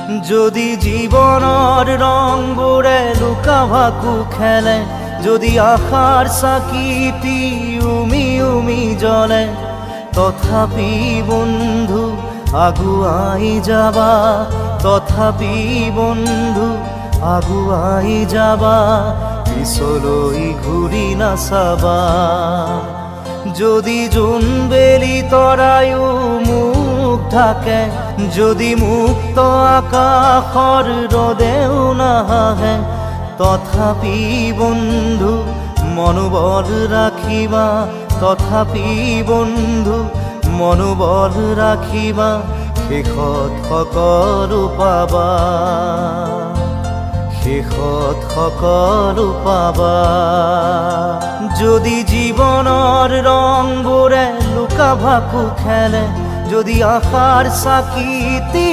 যদি জীবনৰ ৰংবোৰে লুকা ভাকু খেলে, যদি আশাৰ চাকিটি উমি উমি জ্বলে, তথাপি বন্ধু আগুৱাই যাবা, তথাপি বন্ধু আগুৱাই যাবা, পিছলৈ ঘূৰি নাচাবা। যদি জোনবেলি তৰায়ো মুখ ঢাকে, যদি মুক্ত আকাশৰ ৰদেও নাহে, তথাপি বন্ধু মনোবল ৰাখিবা, তথাপি বন্ধু মনোবল ৰাখিবা, শেষত সকলো পাবা, শেষত সকলো পাবা। যদি জীৱনৰ ৰংবোৰে লুকা ভাকু খেলে, যদি আশাৰ চাকিটি